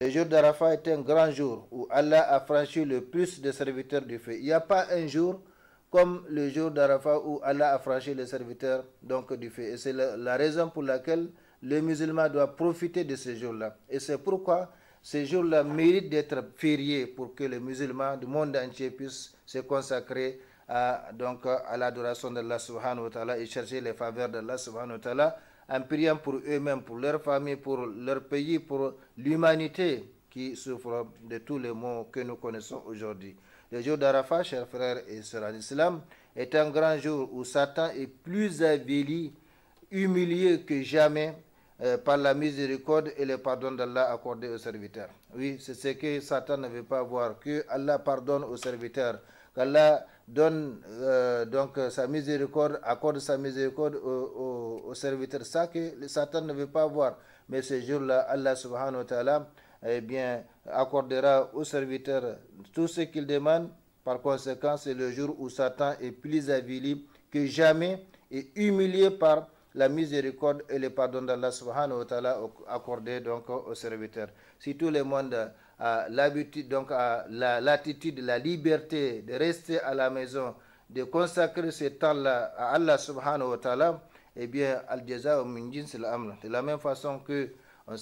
Le jour d'Arafat est un grand jour où Allah a franchi le plus de serviteurs du feu. Il n'y a pas un jour comme le jour d'Arafat où Allah a franchi les serviteurs donc, du feu. Et c'est la raison pour laquelle le musulman doit profiter de ce jour-là. Et c'est pourquoi ce jour-là mérite d'être férié pour que les musulmans du monde entier puissent se consacrer à l'adoration d'Allah subhanahu wa ta'ala et chercher les faveurs d'Allah subhanahu wa ta'ala en priant pour eux-mêmes, pour leur famille, pour leur pays, pour l'humanité qui souffre de tous les maux que nous connaissons aujourd'hui. Le jour d'Arafat, chers frères et sœurs en islam, est un grand jour où Satan est plus avili, humilié que jamais par la miséricorde et le pardon d'Allah accordé aux serviteurs. Oui, c'est ce que Satan ne veut pas voir, que Allah pardonne aux serviteurs, qu'Allah donne donc sa miséricorde, accorde sa miséricorde aux serviteurs. Ça que Satan ne veut pas voir. Mais ce jour-là, Allah subhanahu wa ta'ala accordera aux serviteurs tout ce qu'ils demandent. Par conséquent, c'est le jour où Satan est plus avili que jamais et humilié par la miséricorde et le pardon d'Allah subhanahu wa ta'ala accordé donc aux serviteurs. Si tout le monde a l'habitude, donc a l'attitude, la liberté de rester à la maison, de consacrer ce temps-là à Allah subhanahu wa ta'ala, eh bien, al-jaza min jinsil amr. De la même façon que on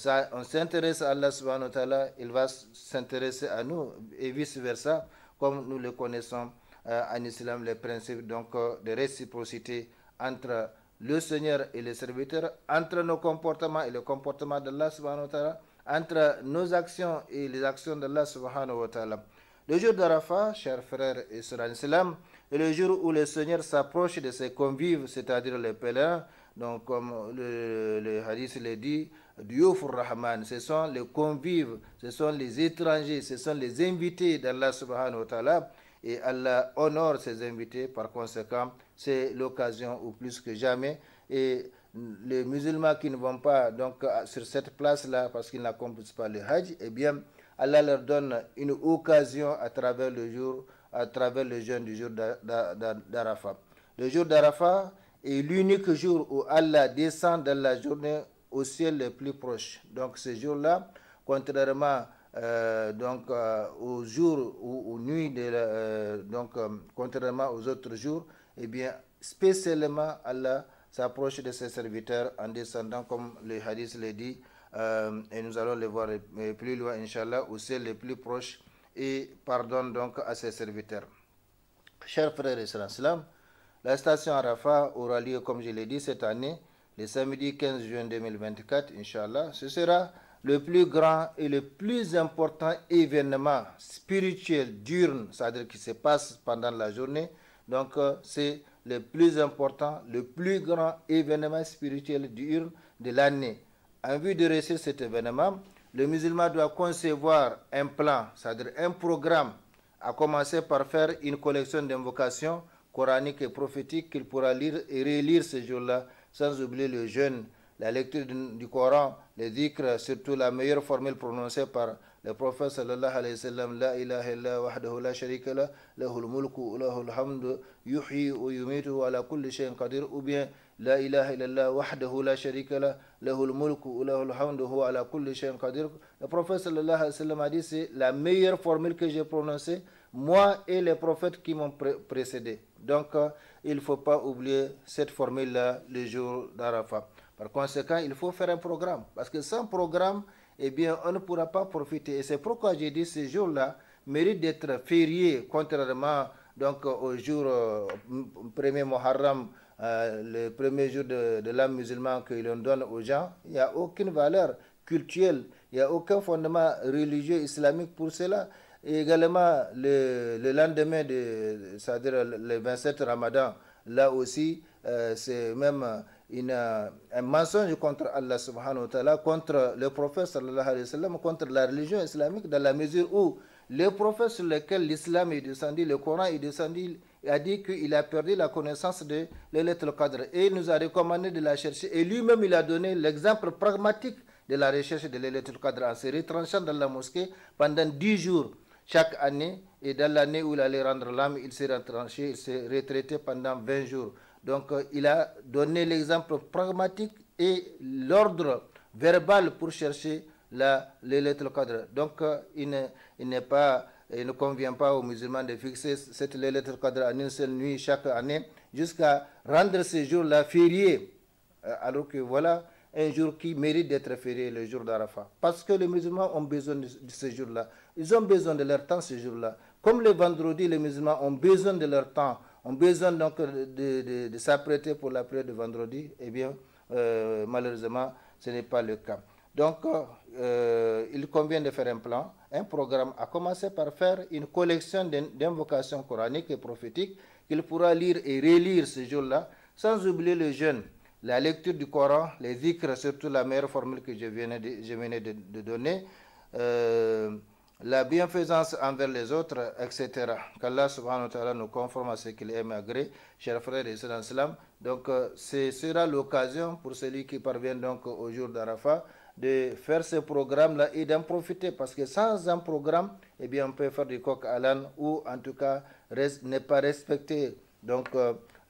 s'intéresse à Allah subhanahu wa ta'ala, il va s'intéresser à nous et vice-versa, comme nous le connaissons en islam, les principes donc, de réciprocité entre le Seigneur et les serviteurs, entre nos comportements et le comportement d'Allah subhanahu wa ta'ala, entre nos actions et les actions d'Allah subhanahu wa ta'ala. Le jour d'Arafat, chers frères et sœurs en islam, est le jour où le Seigneur s'approche de ses convives, c'est-à-dire les pèlerins, donc comme le hadith le dit, Dioufur Rahman, ce sont les convives, ce sont les étrangers, ce sont les invités d'Allah subhanahu wa ta'ala, et Allah honore ses invités. Par conséquent, c'est l'occasion ou plus que jamais. Et les musulmans qui ne vont pas donc sur cette place-là parce qu'ils n'accomplissent pas le Hajj, eh bien, Allah leur donne une occasion à travers le jeûne du jour d'Arafat. Le jour d'Arafat est l'unique jour où Allah descend dans la journée au ciel le plus proche. Donc ce jour-là, contrairement aux jours ou aux nuits, contrairement aux autres jours, eh bien, spécialement Allah s'approche de ses serviteurs en descendant, comme le hadith le dit, et nous allons le voir plus loin, Inch'Allah, au ciel le plus proche, et pardonne donc à ses serviteurs. Chers frères et sœurs en islam, la station Arafat aura lieu, comme je l'ai dit, cette année, le samedi 15 juin 2024, Inch'Allah. Ce sera le plus grand et le plus important événement spirituel diurne, c'est-à-dire qui se passe pendant la journée. Donc, c'est le plus important, le plus grand événement spirituel diurne de l'année. En vue de réussir cet événement, le musulman doit concevoir un plan, c'est-à-dire un programme, à commencer par faire une collection d'invocations coraniques et prophétiques qu'il pourra lire et relire ce jour-là, sans oublier le jeûne, la lecture du Coran, les dhikrs, surtout la meilleure formule prononcée par le prophète sallallahu alayhi wa sallam, La ilaha illa wahdahu la sharika la, lahul mulku, lahul hamdu, yuhyi wa yumitu ala kulli shay'in qadir, ou bien La ilaha illallah wahdahu la sharika la, lahul mulku, lahul hamdu, huwa ala kulli shay'in qadir. Le prophète sallallahu alayhi wa sallam a dit, c'est la meilleure formule que j'ai prononcée, moi et les prophètes qui m'ont précédé. Donc, il ne faut pas oublier cette formule-là le jour d'Arafat. Par conséquent, il faut faire un programme. Parce que sans programme, eh bien, on ne pourra pas profiter. Et c'est pourquoi j'ai dit ce jour-là mérite d'être férié, contrairement donc, au jour premier Muharram, le premier jour de l'an musulman que l'on donne aux gens. Il n'y a aucune valeur culturelle, il n'y a aucun fondement religieux islamique pour cela. Et également, le lendemain, c'est-à-dire le 27 Ramadan, là aussi, c'est même un mensonge contre Allah subhanahu wa ta'ala, contre le prophète sallallahu alayhi wa sallam, contre la religion islamique, dans la mesure où le prophète sur lequel l'islam est descendu, le Coran est descendu, a dit qu'il a perdu la connaissance de Laylatul Qadr. Et il nous a recommandé de la chercher. Et lui-même, il a donné l'exemple pragmatique de la recherche de Laylatul Qadr en se retranchant dans la mosquée pendant 10 jours. Chaque année, et dans l'année où il allait rendre l'âme, il s'est retranché, il s'est retraité pendant 20 jours. Donc, il a donné l'exemple pragmatique et l'ordre verbal pour chercher Laylatul Qadr. Donc, il ne convient pas aux musulmans de fixer cette Laylatul Qadr en une seule nuit chaque année jusqu'à rendre ce jour-là férié. Alors que voilà un jour qui mérite d'être férié, le jour d'Arafat. Parce que les musulmans ont besoin de ce jour-là. Ils ont besoin de leur temps ce jour-là. Comme le vendredi, les musulmans ont besoin de leur temps, ont besoin donc de s'apprêter pour la prière de vendredi, eh bien, malheureusement, ce n'est pas le cas. Donc, il convient de faire un plan, un programme, à commencer par faire une collection d'invocations coraniques et prophétiques qu'il pourra lire et relire ce jour-là, sans oublier le jeûne, la lecture du Coran, les dhikrs, surtout la meilleure formule que je venais de donner, la bienfaisance envers les autres, etc. Qu'Allah subhanahu wa ta'ala nous conforme à ce qu'il aime et agrée, chers frères et sœurs en islam. Donc, ce sera l'occasion pour celui qui parvient donc au jour d'Arafat de faire ce programme-là et d'en profiter, parce que sans un programme, eh bien, on peut faire du coq à l'âne ou en tout cas ne pas respecter donc,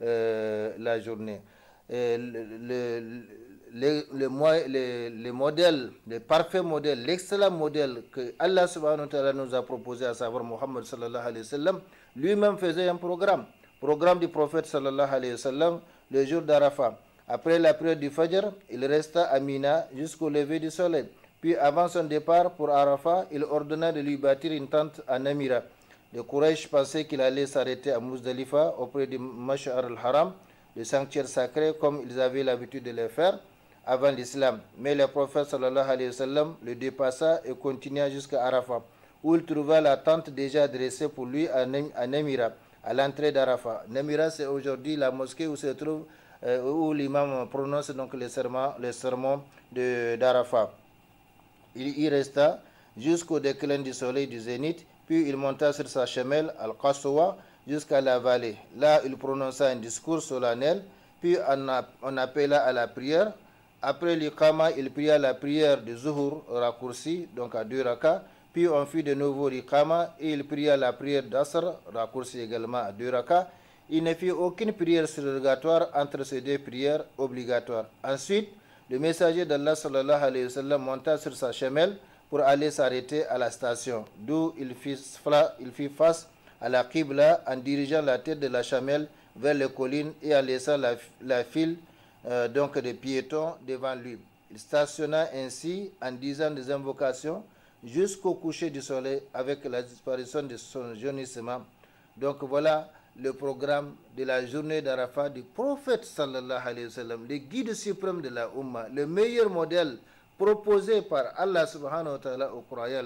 la journée. Le modèle, le parfait modèle, l'excellent modèle que Allah subhanahu wa ta'ala nous a proposé, à savoir Muhammad sallallahu alayhi wa sallam, lui-même faisait un programme du prophète sallallahu alayhi wa sallam, le jour d'Arafat. Après la prière du Fajr, il resta à Mina jusqu'au lever du soleil. Puis avant son départ pour Arafat, il ordonna de lui bâtir une tente à Namira. Les Quraysh pensaient qu'il allait s'arrêter à Muzdalifa auprès du Mash'ar al-Haram, le sanctuaire sacré, comme ils avaient l'habitude de le faire avant l'islam. Mais le prophète sallallahu alayhi wa sallam le dépassa et continua jusqu'à Arafat, où il trouva la tente déjà dressée pour lui à Namira, à l'entrée d'Arafat. Namira, c'est aujourd'hui la mosquée où se trouve où l'imam prononce donc les sermons d'Arafat. Il y resta jusqu'au déclin du soleil du zénith, puis il monta sur sa chamelle Al-Qaswa jusqu'à la vallée. Là, il prononça un discours solennel, puis on appela à la prière. Après l'iqama, il pria la prière de Zuhur raccourcie, donc à 2 rakas, puis on fit de nouveau l'iqama et il pria la prière d'Asr, raccourcie également à 2 rakas. Il ne fit aucune prière surrogatoire entre ces deux prières obligatoires. Ensuite, le messager d'Allah sallallahu alayhi wa sallam monta sur sa chamelle pour aller s'arrêter à la station, d'où il fit face à la Qibla en dirigeant la tête de la chamelle vers les collines et en laissant la file donc de piétons devant lui. Il stationna ainsi en disant des invocations jusqu'au coucher du soleil avec la disparition de son jaunissement. Donc voilà le programme de la journée d'Arafat du prophète sallallahu alayhi wa sallam, le guide suprême de la Ummah, le meilleur modèle proposé par Allah subhanahu wa ta'ala aux croyants.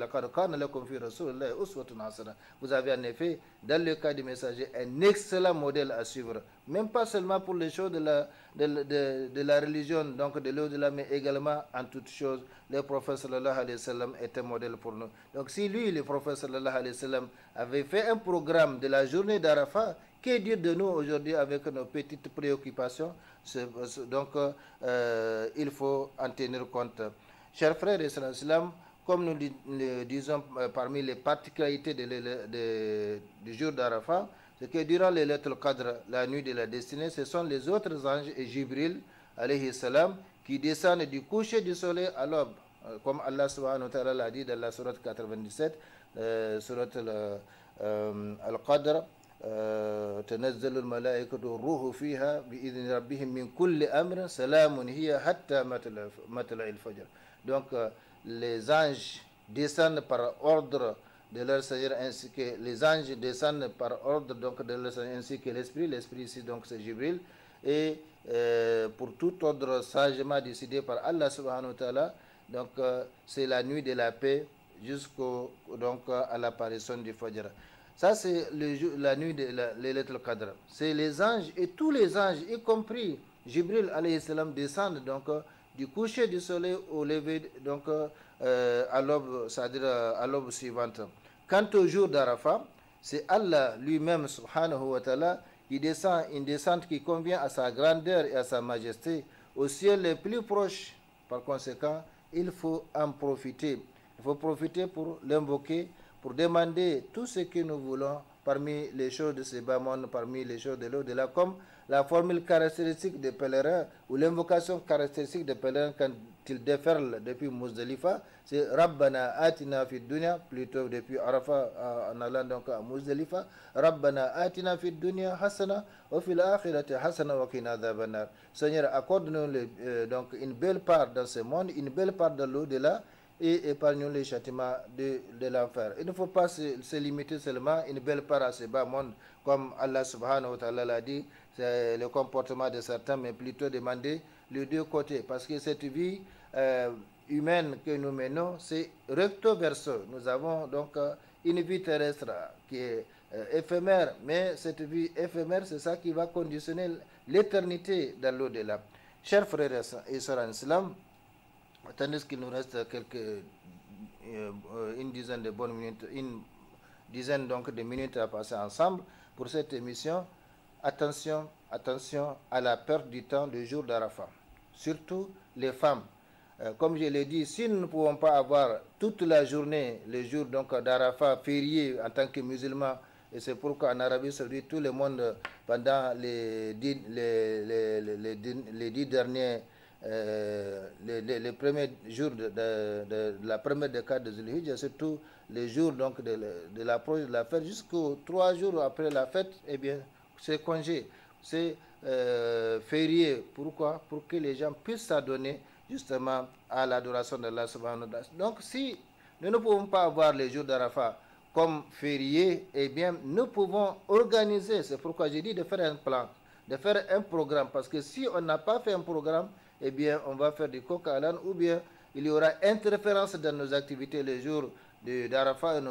Vous avez en effet, dans le cas du messager, un excellent modèle à suivre, même pas seulement pour les choses de la religion, donc de l'au-delà, mais également en toutes choses. Le prophète sallallahu alayhi wa sallam est un modèle pour nous. Donc si lui, le prophète sallallahu alayhi wa sallam, avait fait un programme de la journée d'Arafat, que dire de nous aujourd'hui avec nos petites préoccupations? Donc, il faut en tenir compte. Chers frères et sœurs islam, comme nous le disons parmi les particularités du jour d'Arafat, c'est que durant les Laylatul Qadr, la nuit de la destinée, ce sont les autres anges et Jibril, alayhi salam, qui descendent du coucher du soleil à l'aube. Comme Allah subhanahu wa ta'ala l'a dit dans la sourate 97, sourate Al-Qadr, تنزل الملائكة والروح فيها بإذن ربهم من كل أمر سلام هي حتى مطلع الفجر. Donc les anges descendent par ordre de leur Seigneur, ainsi que les anges descendent par ordre donc de leur Seigneur, ainsi que l'esprit ici donc c'est Jibril, et pour tout ordre sagement décidé par Allah subhanahu wa ta'ala. Donc c'est la nuit de la paix jusqu'au donc à l'apparition du Fajr. Ça, c'est la nuit de Laylatul Qadr. C'est les anges et tous les anges, y compris Jibril alayhi salam, descendent donc du coucher du soleil au lever, donc à l'aube, c'est-à-dire à l'aube suivante. Quant au jour d'Arafat, c'est Allah lui-même, subhanahu wa ta'ala, qui descend, une descente qui convient à sa grandeur et à sa majesté, au ciel le plus proche. Par conséquent, il faut en profiter. Il faut profiter pour l'invoquer, pour demander tout ce que nous voulons parmi les choses de ce bas monde, parmi les choses de l'au-delà, comme la formule caractéristique des pèlerins ou l'invocation caractéristique des pèlerins quand ils déferlent depuis Muzdalifa, c'est Rabbana atina fid dunya, plutôt depuis Arafat en allant donc à Muzdalifa, Rabbana atina fid dunya hasana wa fil akhirati hasana wa qina adhaban. Seigneur, accorde-nous donc une belle part dans ce monde, une belle part dans l'au-delà, et épargnons les châtiments de l'enfer. Il ne faut pas se limiter seulement une belle part à ce bas monde, comme Allah subhanahu wa ta'ala l'a dit, c'est le comportement de certains, mais plutôt demander les deux côtés, parce que cette vie humaine que nous menons, c'est recto verso. Nous avons donc une vie terrestre qui est éphémère, mais cette vie éphémère, c'est ça qui va conditionner l'éternité dans l'au-delà. Chers frères et sœurs en islam, tandis qu'il nous reste une dizaine de bonnes minutes, une dizaine donc de minutes à passer ensemble pour cette émission, attention à la perte du temps le jour d'Arafat, surtout les femmes. Comme je l'ai dit, si nous ne pouvons pas avoir toute la journée, le jour donc d'Arafat férié en tant que musulmans, et c'est pourquoi en Arabie Saoudite, tout le monde, pendant les 10 derniers les premiers jours de la première décade de Zulhijjah, surtout les jours donc de l'approche de la fête, jusqu'aux 3 jours après la fête, eh bien, c'est congé, c'est férié. Pourquoi? Pour que les gens puissent s'adonner justement à l'adoration d'Allah subhanahu wa ta'ala. Donc, si nous ne pouvons pas avoir les jours d'Arafat comme férié, eh bien, nous pouvons organiser. C'est pourquoi j'ai dit de faire un plan, de faire un programme, parce que si on n'a pas fait un programme, eh bien, on va faire du coq à l'âne, ou bien il y aura interférence dans nos activités les jours d'Arafat, et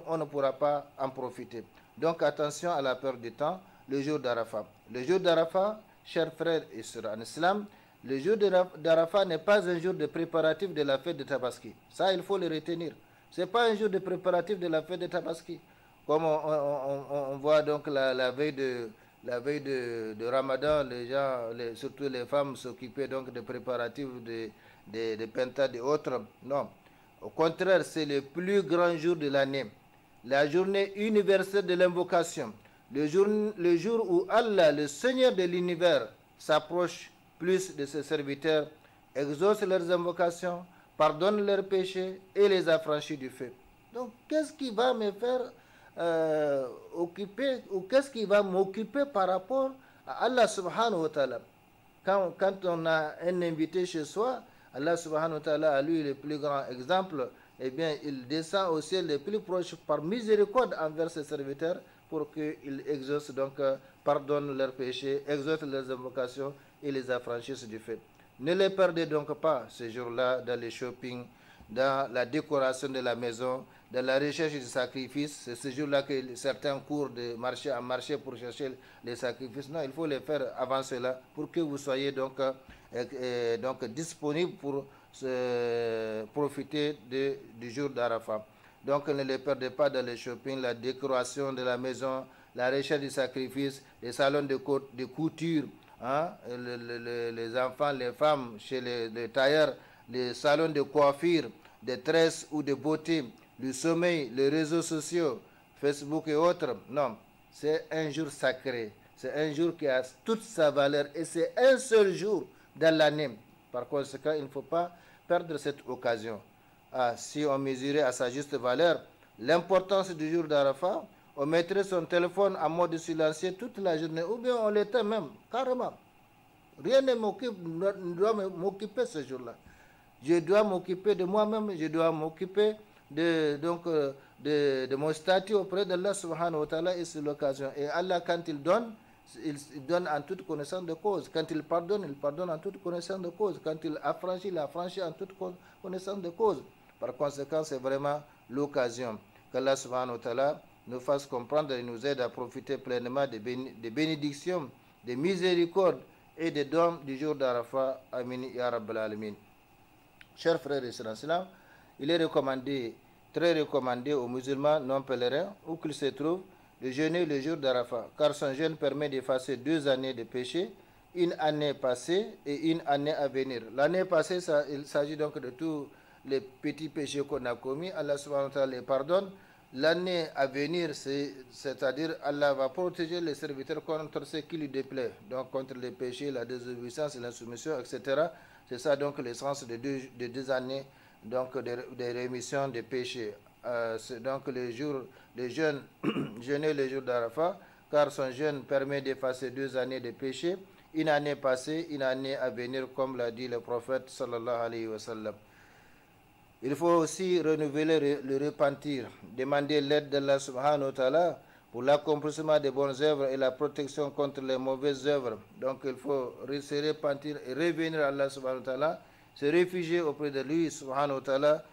on ne pourra pas en profiter. Donc, attention à la perte du temps, le jour d'Arafat. Le jour d'Arafat, chers frères et sœurs en islam, le jour d'Arafat n'est pas un jour de préparatif de la fête de Tabaski. Ça, il faut le retenir. Ce n'est pas un jour de préparatif de la fête de Tabaski. Comme on voit donc la veille de Ramadan, les gens, surtout les femmes, s'occupaient donc de préparatifs de pentades et autres. Non. Au contraire, c'est le plus grand jour de l'année. La journée universelle de l'invocation. Le jour où Allah, le Seigneur de l'univers, s'approche plus de ses serviteurs, exauce leurs invocations, pardonne leurs péchés et les affranchit du feu. Donc, qu'est-ce qui va me faire occuper, ou qu'est-ce qui va m'occuper par rapport à Allah subhanahu wa ta'ala? Quand on a un invité chez soi, Allah subhanahu wa ta'ala a lui le plus grand exemple, eh bien, il descend au ciel le plus proche par miséricorde envers ses serviteurs pour qu'ils exaucent, donc pardonnent leurs péchés, exaucent leurs invocations et les affranchissent du feu. Ne les perdez donc pas ce jour-là dans les shopping, dans la décoration de la maison, dans la recherche du sacrifice. C'est ce jour-là que certains courent de marché en marché pour chercher les sacrifices. Non, il faut les faire avant cela pour que vous soyez donc disponible pour profiter du jour d'Arafat. Donc ne les perdez pas dans les shopping, la décoration de la maison, la recherche du sacrifice, les salons de couture, hein, les enfants, les femmes chez les tailleurs, les salons de coiffure, de tresses ou de beauté, le sommeil, les réseaux sociaux, Facebook et autres. Non, c'est un jour sacré. C'est un jour qui a toute sa valeur et c'est un seul jour dans l'année. Par conséquent, il ne faut pas perdre cette occasion. Si on mesurait à sa juste valeur l'importance du jour d'Arafat, on mettrait son téléphone en mode silencieux toute la journée, ou bien on l'éteint même, carrément. Rien ne doit m'occuper ce jour-là. Je dois m'occuper de moi-même, je dois m'occuper de mon statut auprès d'Allah subhanahu wa ta'ala, et c'est l'occasion. Et Allah, quand il donne en toute connaissance de cause. Quand il pardonne en toute connaissance de cause. Quand il affranchit en toute connaissance de cause. Par conséquent, c'est vraiment l'occasion qu'Allah subhanahu wa ta'ala nous fasse comprendre et nous aide à profiter pleinement des bénédictions, des miséricordes et des dons du jour d'Arafat. Amin ya Rabbal Alamin. Chers frères et sœurs, il est recommandé, très recommandé aux musulmans non pèlerins, où qu'ils se trouvent, de jeûner le jour d'Arafat, car son jeûne permet d'effacer 2 années de péché, une année passée et une année à venir. L'année passée, il s'agit donc de tous les petits péchés qu'on a commis. Allah subhanahu wa ta'ala les pardonne. l'année à venir, c'est-à-dire Allah va protéger les serviteurs contre ce qui lui déplaît, donc contre les péchés, la désobéissance, l'insoumission, etc. C'est ça donc l'essence de deux années donc de rémission des péchés. C'est donc le jeûne, jeûner le jour d'Arafat, car son jeûne permet d'effacer 2 années de péché, une année passée, une année à venir, comme l'a dit le prophète sallallahu alayhi wa sallam. Il faut aussi renouveler le repentir, demander l'aide d'Allah subhanahu wa ta'ala pour l'accomplissement des bonnes œuvres et la protection contre les mauvaises œuvres. Donc il faut se repentir et revenir à Allah subhanahu wa ta'ala, se réfugier auprès de lui subhanahu wa ta'ala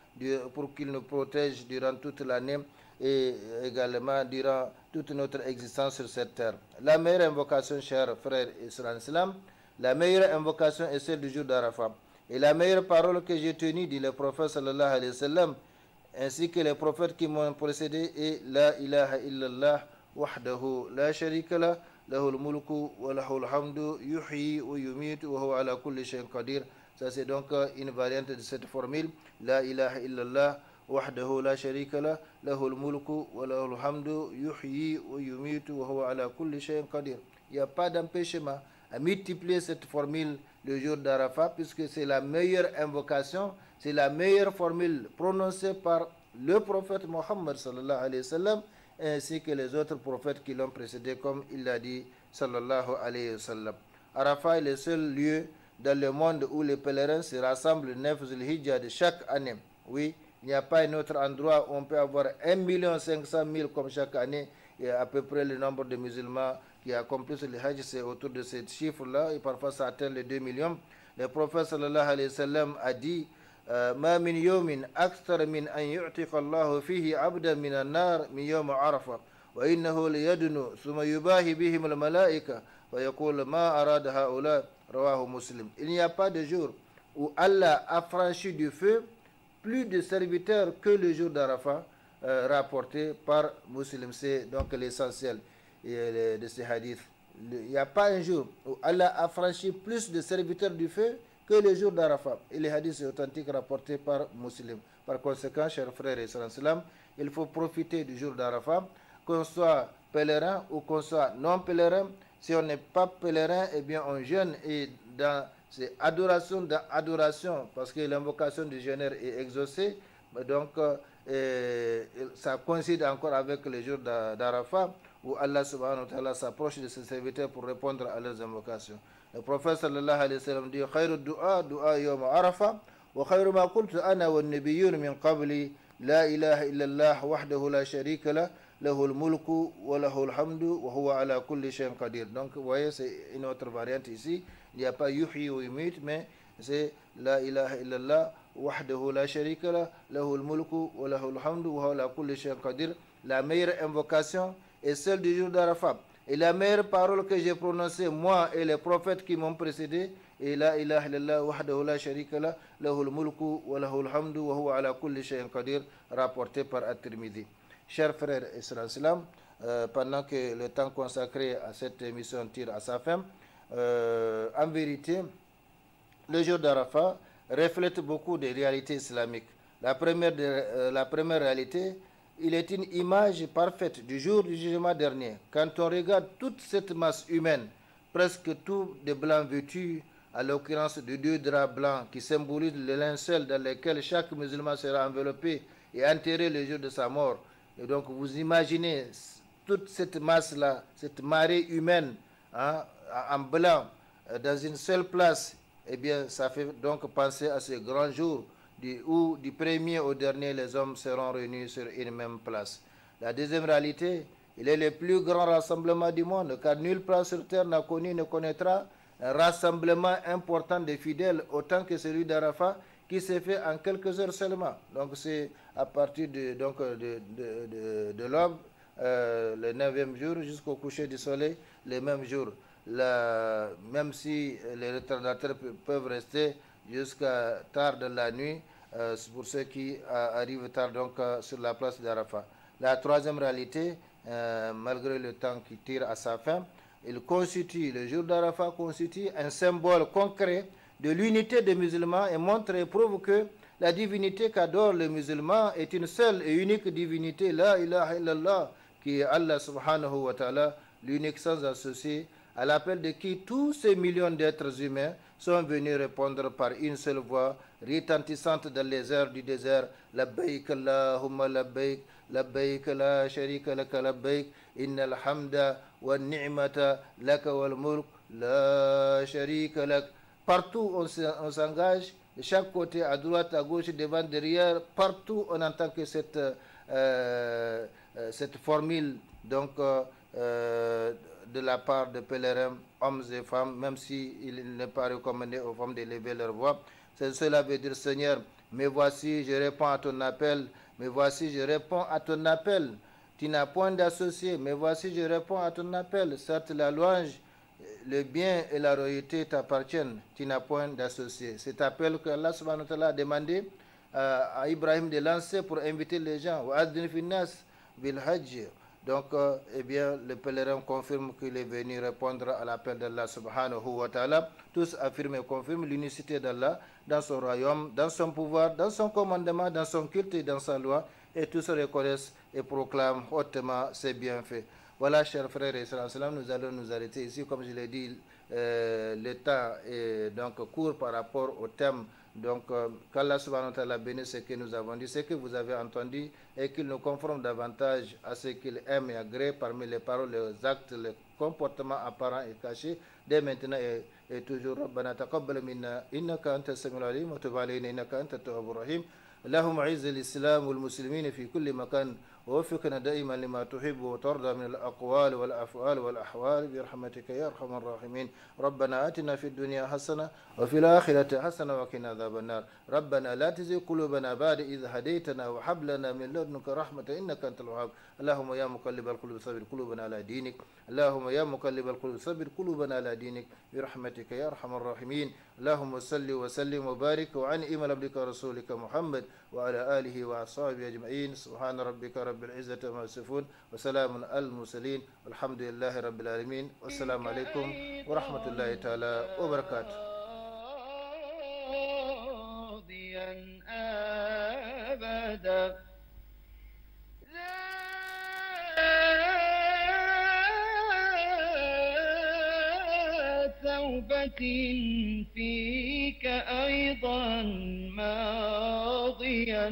pour qu'il nous protège durant toute l'année et également durant toute notre existence sur cette terre. La meilleure invocation, chers frères et sœurs en islam, la meilleure invocation est celle du jour d'Arafat. Et la meilleure parole que j'ai tenue, dit le prophète sallallahu alayhi wa sallam, ainsi que les prophètes qui m'ont précédé, est La ilaha illallah wahdahu la sharika lah, lahul mulku wa lahul hamdu, yuhyi wa yumitu wa huwa ala kulli shay'in qadir. Ça c'est donc une variante de cette formule, La ilaha illallah wahdahu la sharika lah, lahul mulku wa lahul hamdu, yuhyi wa yumitu wa huwa ala kulli shay'in qadir. Il n'y a pas d'empêchement à multiplier cette formule le jour d'Arafat, puisque c'est la meilleure invocation, c'est la meilleure formule prononcée par le prophète Mohammed sallallahu alayhi wa sallam, ainsi que les autres prophètes qui l'ont précédé, comme il l'a dit sallallahu alayhi wa sallam. Arafat est le seul lieu dans le monde où les pèlerins se rassemblent le 9 Zulhijjah de chaque année. Oui, il n'y a pas un autre endroit où on peut avoir 1 500 000 comme chaque année, et à peu près le nombre de musulmans qui accomplissent le Hajj, c'est autour de ce chiffre-là, et parfois ça atteint les 2 millions. Le prophète sallallahu alayhi wa sallam a dit Ma min yawmin akthar min an yu'tiqa Allahu fihi abdan min an-nar min yawm Arafah wa innahu liyadnu thumma yubahi bihim al-malaika wa yaqul ma arada haula rawahu Muslim. Il n'y a pas de jour où Allah a franchi du feu plus de serviteurs que le jour d'Arafat, rapporté par Muslim. C'est donc l'essentiel de ces hadiths. Il n'y a pas un jour où Allah a franchi plus de serviteurs du feu que le jour d'Arafat. Et les hadiths authentiques rapportés par Muslim. Par conséquent, chers frères et sœurs en islam, il faut profiter du jour d'Arafat, qu'on soit pèlerin ou qu'on soit non pèlerin. Si on n'est pas pèlerin, eh bien on jeûne, et c'est adoration dans adoration, parce que l'invocation du jeûneur est exaucée. Donc ça coïncide encore avec le jour d'Arafat, où Allah subhanahu wa ta'ala s'approche de ses serviteurs pour répondre à leurs invocations. Le prophète sallallahu alayhi wa sallam dit Khayru du'a du'a yawm Arafah wa khayru ma qultu ana wa nabiyyun min qabli la ilaha illallah wahdahu la sharika lah lahul mulku wa lahul hamdu wa huwa ala kulli shay'in qadir. Donc vous voyez, c'est une autre variante ici. Il n'y a pas yuhyi ou yumit, mais c'est la ilaha illallah wahdahu la sharika lah lahul mulku wa lahul hamdu wa huwa ala kulli shay'in qadir. La meilleure invocation est celle du jour d'Arafat. Et la meilleure parole que j'ai prononcée, moi et les prophètes qui m'ont précédé, est La ilaha illallah wahdahu la sharika lah lahul mulku wa lahul hamdu wa huwa ala kulli shay'in qadir, rapporté par At-Tirmidhi. Chers frères et sœurs en islam, pendant que le temps consacré à cette émission tire à sa fin, en vérité, le jour d'Arafat reflète beaucoup des réalités islamiques. La première réalité, il est une image parfaite du jour du jugement dernier. Quand on regarde toute cette masse humaine, presque tout de blanc vêtu, à l'occurrence de 2 draps blancs qui symbolisent le linceul dans lequel chaque musulman sera enveloppé et enterré le jour de sa mort. Et donc vous imaginez toute cette masse-là, cette marée humaine, hein, en blanc, dans une seule place. Eh bien, ça fait donc penser à ce grand jour où du premier au dernier, les hommes seront réunis sur une même place. La deuxième réalité, il est le plus grand rassemblement du monde, car nulle place sur terre n'a connu, ne connaîtra un rassemblement important de fidèles autant que celui d'Arafat, qui s'est fait en quelques heures seulement. Donc c'est à partir de l'aube, le 9e jour, jusqu'au coucher du soleil, le même jour. Même si les retardataires peuvent rester jusqu'à tard de la nuit, pour ceux qui arrivent tard donc sur la place d'Arafat. La troisième réalité, malgré le temps qui tire à sa fin, le jour d'Arafat constitue un symbole concret de l'unité des musulmans et montre et prouve que La divinité qu'adorent les musulmans est une seule et unique divinité, la ilaha illallah, qui est Allah subhanahu wa ta'ala, l'unique sans associé, à l'appel de qui tous ces millions d'êtres humains sont venus répondre par une seule voix, retentissante dans les airs du désert. Labbaik Allahumma labbaik, labbaik la sharika laka labbaik, innal hamda wa ni'mata laka wal mulk, la sharika lak. Partout on s'engage, de chaque côté, à droite, à gauche, devant, derrière, partout on entend que cette formule donc, de la part de pèlerins, hommes et femmes, même s'il n'est pas recommandé aux femmes d'élever leur voix. Cela veut dire, Seigneur, mais voici, je réponds à ton appel, mais voici, je réponds à ton appel. Tu n'as point d'associé, mais voici, je réponds à ton appel. Certes, la louange, le bien et la royauté t'appartiennent, tu n'as point d'associé. Cet appel que Allah subhanahu wa ta'ala a demandé à Ibrahim de lancer pour inviter les gens. Donc, eh bien, le pèlerin confirme qu'il est venu répondre à l'appel d'Allah subhanahu wa ta'ala. Tous affirment et confirment l'unicité d'Allah dans son royaume, dans son pouvoir, dans son commandement, dans son culte et dans sa loi. Et tous reconnaissent et proclament hautement ses bienfaits. Voilà, chers frères et sœurs, nous allons nous arrêter ici. Comme je l'ai dit, le temps est donc court par rapport au thème. Donc, qu'Allah subhanahu wa ta'ala bénisse ce que nous avons dit, ce que vous avez entendu, et qu'il nous conforme davantage à ce qu'il aime et agrée parmi les paroles, les actes, les comportements apparents et cachés, dès maintenant et toujours. Rabbana taqabbal minna innaka anta as-sami'ul alim wa tub alayna innaka anta at-tawwabur rahim. اللهم اعز الإسلام والمسلمين في كل مكان ووفقنا دائما لما تحب وترضى من الأقوال والأفعال والأحوال برحمتك يا أرحم الراحمين. ربنا آتنا في الدنيا حسنة وفي الآخرة حسنة وقنا عذاب النار. ربنا لا تزغ قلوبنا بعد إذ هديتنا وهب لنا من لدنك رحمة إنك أنت الوهاب. اللهم يا مقلب القلوب ثبت قلوبنا على دينك. اللهم يا مقلب القلوب ثبت قلوبنا على دينك برحمتك يا أرحم الراحمين. اللهم صل وسلم وبارك وعنئم عبدك ورسولك محمد وعلى آله وأصحابه أجمعين. سبحان ربك رب العزة عما يصفون وسلام على المرسلين والحمد لله رب العالمين. والسلام عليكم ورحمة الله تعالى وبركاته. أبدا توبة فيك أيضا ماضيا